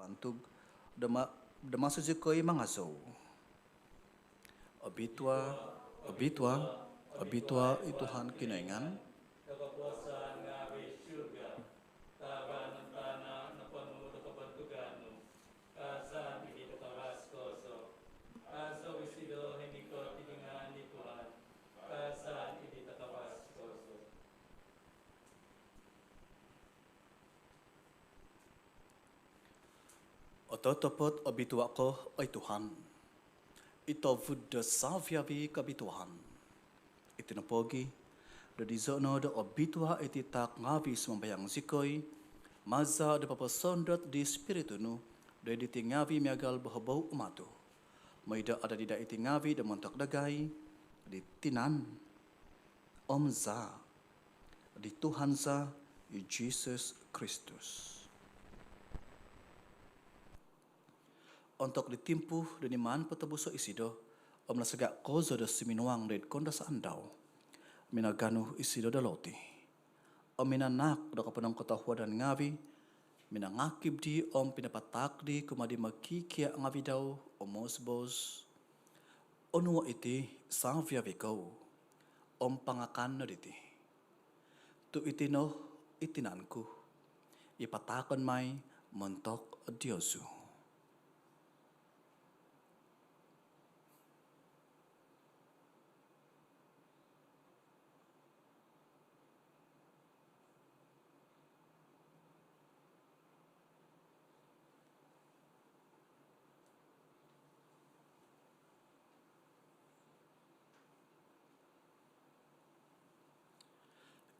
Pantug damasujikoy mangaso. Abitwa, abitwa, abitwa ituhan kinaingan. Kapapwasan ngaavi surga, taban ng tanah na penuh dengan kebentukanmu, kazan ini tekaras koso, kaso isido heniko tidingan di Tuhan, kazan ini tekaras koso. Ototopot abitwa ko ay Tuhan. Ito vuda salviavi kabituhan. Itinapogi, do dizono do abitwa ititak ngavi sembayang zikoy, maza do papasondot di spiritu nu, do ditingavi miagal bahabau umatu. Maida ada di itingavi do montok dagai, di tinan, omza, di Tuhan za, Jesus Kristus. Untuk ditimpu dan iman petabuso isido, om nasagak kozo da siminuang da konda sa andau. Minaganuh isido da loti. Om minanak da kapanang kotahua dan ngavi, minangakib di om pinapatak di kumadi makikia ngavi daw omosbos. Onua iti savia vikau, om pangakan na diti. Tu itino itinanku, ipatakon may mentok Diosu.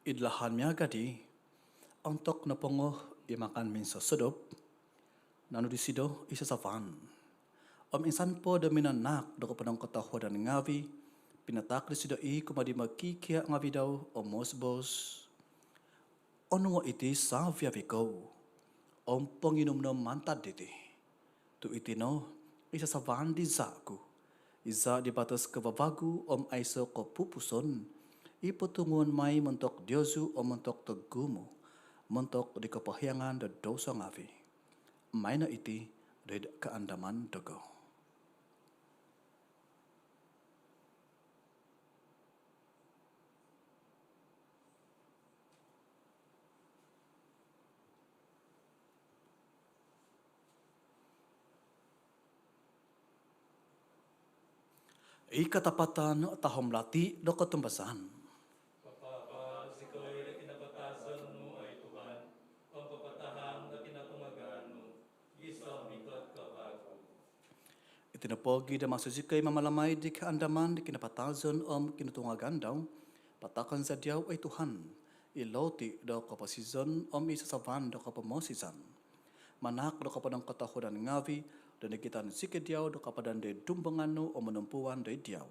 Idlahan miya gadi, untuk napongoh imakan minso sedop, nanu disido isa savan. Om insan po da minanak da kapanang katahwa dan ngavi, pinatak disido kumadi makikia ngavi daw omosbos. Onungo iti savia viko, om penginum no mantad diti. Tu itino isa savan di zaku, iza di batas kebabagu om aiso ko pupuson, ipotungun mai mentok Diosu o mentok tegumu, mentok di kepahyangan da dosa ngavi. Maina iti dari keandaman dogo. Ikatapatan tahom lati do ketumbasan. Kapapa sikoy na kinapatasan mo ay Tuhan, pampapatahang na kinatumagahan mo, gisong mikot kabago. Itinapogi da masuzikay mamalamay di kaandaman di kinapatazon om kinutungagan daw, patakan sa diyaw ay Tuhan, iloti daw kapasizon om isasavan daw kapamosizan. Manak daw kapadang katahudan ngavi, dan ikitan sikediyaw daw kapadan de dumbangano o menumpuan de diyaw.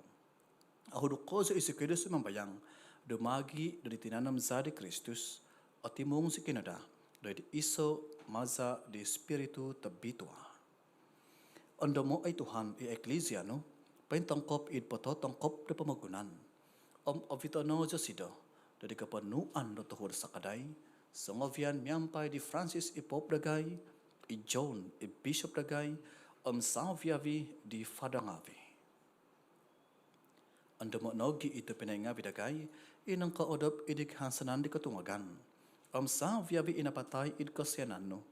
Ahudu kozo isikidus membayang, dumagi dari tinanam zadi Kristus, atimung sikinada, dari iso maza di spiritu tabitua. Ando mo ay Tuhan i eklesia no, paintangkop id pototangkop de pamagunan. Ovito no josido, dari kapanuan do tuhur sakadai, sangovian miampai di Francis i Pop dagay, i John i Bishop dagay, salviavi di Fadangavi. Ando mo nogi ito pinaingavi dagay, inang kaodop idik hansanan di katungagan. Salviavi inapatay id kasyanan no,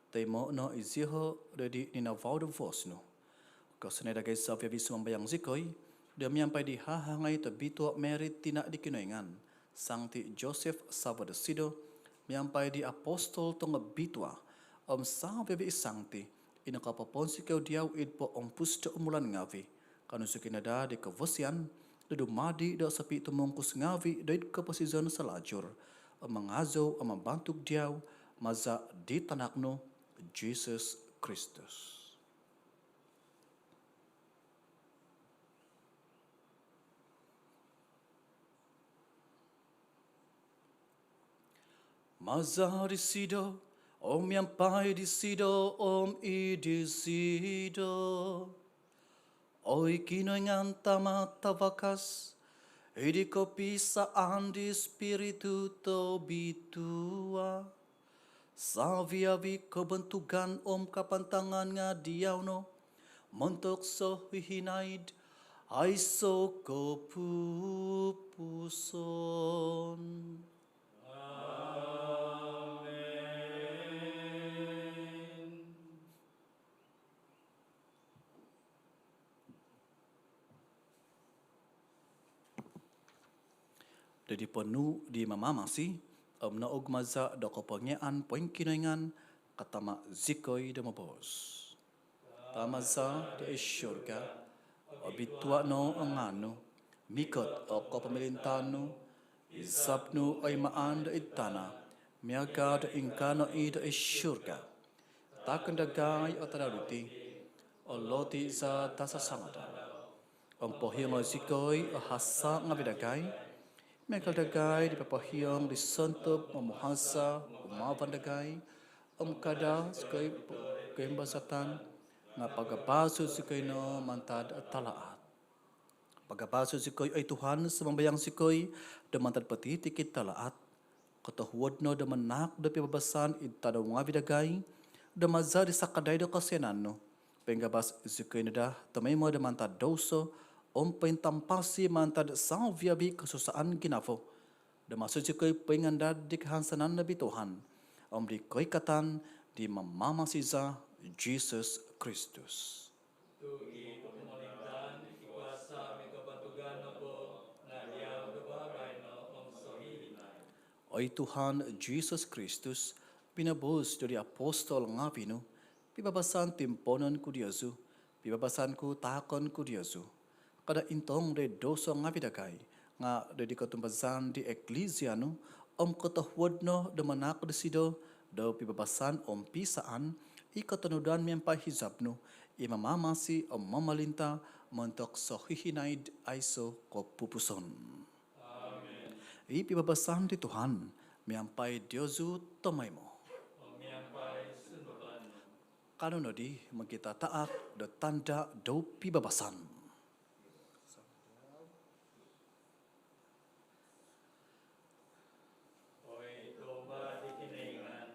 tay mo no iziho dedi ninavaw do vos no. Kasanay dagay salviavi sumambayang zikoy, damiampay di hahangay tabito merit tina di kinoingan, Sancti Joseph Sabadesido, miampay di apostol tonga bitwa, salviavi isangti, inakapaponsi kau diaw id po pusta umulan ngavi, kanusukinada di kavosian, dumadi da sapi tumungkus ngavi daid kapasizan sa lajur, mangazo mabantuk diaw, maza di tanakno, Jesus Kristus. Maza disido, om yampai disido, om idisido. Oi kinoingan tama tabakas, edi kopi saan di spiritu to bitua. Saviavi kebentugan kapantangan nga diaw no. Montok so hihinaid, ay so kopupuson. Jadi penuh di mamamasi, naog maza do kepengyaan poin kinoingan, katama zikoy de mabos. Tamaza de isyurga, obitua no angano, mikot o pemerintahno, isapnu ay maan de itana, miaga de ingkano i de isyurga. Takkan dagay o tadaruti, o loti za tasasangada. Pohiyong o zikoy o hasa nga bidagay, Mekal dagay di papahiyong di sentep memuhasa umawan dagay kada sekay kembasatan nga pagabaso sekay no mantad talaat. Pagabaso sekay ay Tuhan semambayang sekay de mantad peti tikit talaat. Katahuad no de menak de pibabasan TADAU ngavi dagay de mazar di sakaday de kasenan no. Penggabas sekay no dah tamay mo de mantad doso tampasi mantad salviabi kesusaan kinafo. Da masuk jika pengandad di kehansanan Nabi Tuhan. Di koikatan di mamama siza Jesus Kristus. Tugi pemerintahan ikuasa mikabantugan nopo na diaw dobaray no sohihinay. Oi Tuhan Jesus Kristus, pinabos dari apostol ngapino, pibabasan timponon ku Diyasu, pibabasan ku takon ku Diyasu. Kada intong de doso ngapidagay, nga de dikatumbazan di eklesia katahuad no de manak de sido, do pibabasan pisaan, ikatanudan miyampai hizab no, imamamasi mamalinta, mentok sohihinaid aiso kopupuson. Ipibabasan di Tuhan, miampai Diosu tomay mo. Miampai sundulan. Kano di magkita taak do tanda do pibabasan. Oi domba di kiningan,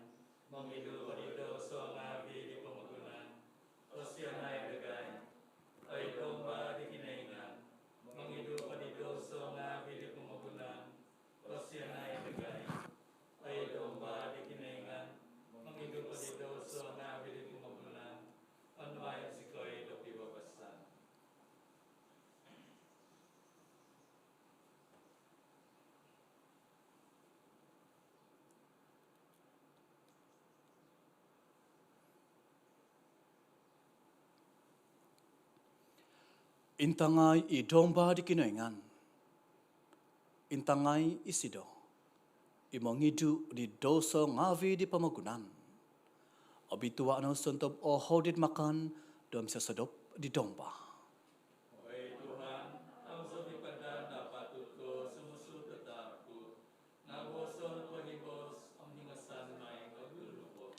mengidu padido so ngavi di pemukunan, osianai degay. Oi domba di kiningan, mengidu padido so ngavi di pemukunan, osianai degay. Oi domba di kiningan, mengidu padido so ngavi di pemukunan, anway sikoi do pibabasan. Intangay idomba di kinoingan. Intangay isido. Imongidu di dosa ngavi di pamagunan. Abitua no sentob hodit makan dom sesedop di domba. Oi Tuhan, ang sabi pada dapat tuto sumusu tetapku, naboson pahibos ang hingasan may kagulupo.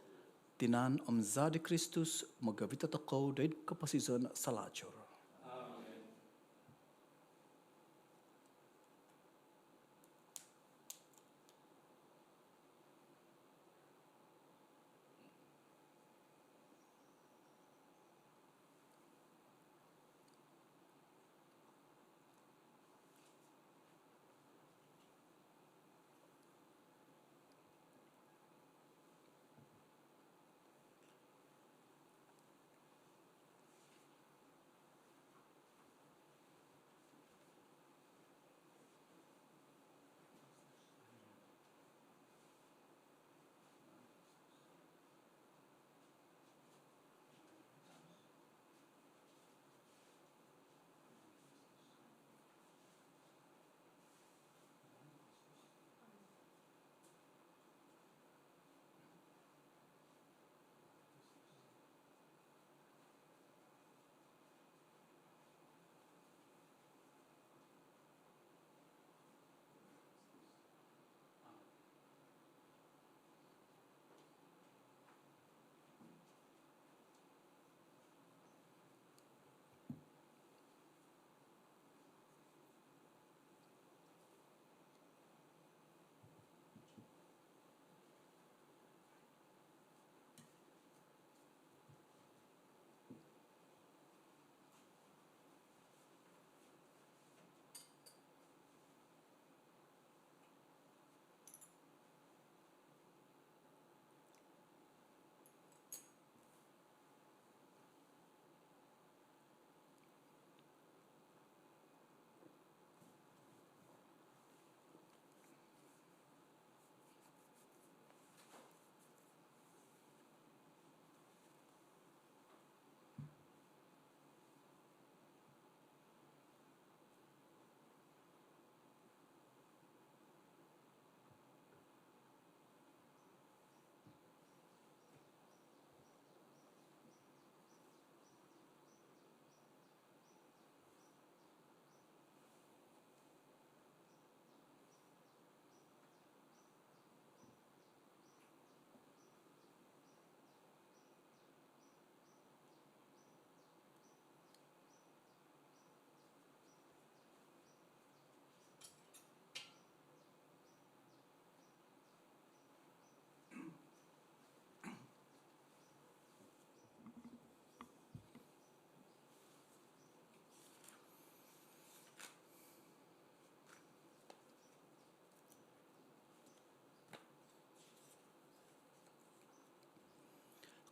Tinan zadi Kristus magavita toko daid kapasizon salacur. Amen.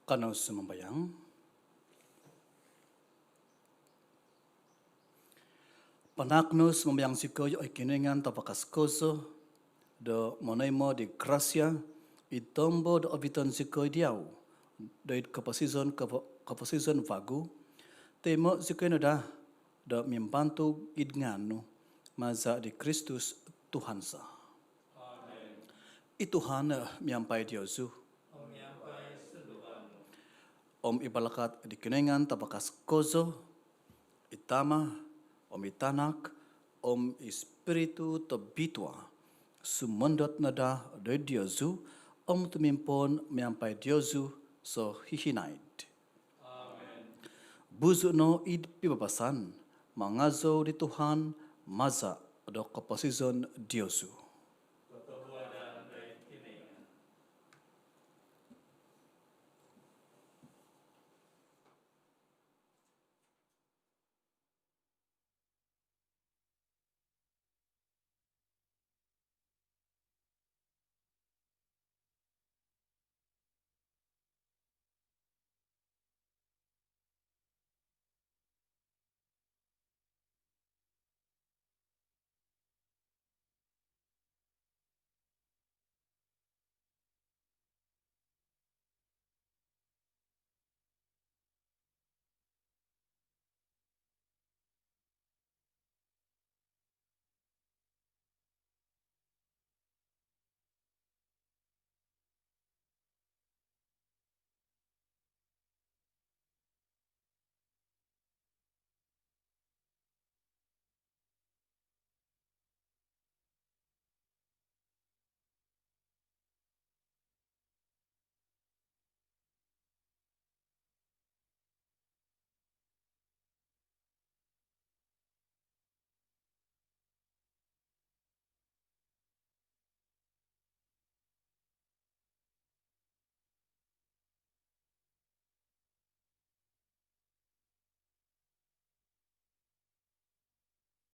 Kanau semembayang. Panaknos membayang sikoy ay kiningan tapakas koso do monaimo di gracia itombo do abiton sikoy diaw do kapasizon vagu temo sikoy no dah do membantu idnganu maza di Kristus Tuhan sa. Amen. Ituhan miampai Diosu. Om Yampai Suluhanu. Om ibalakat di kiningan tapakas koso itama Om itanak Om Espiritu tebitua sumendot nada do Diosu Om tumimpon miampai Diosu so hihinaid. Amen. Buzu no id pibabasan mangazo di Tuhan maza do kapasizon Diosu.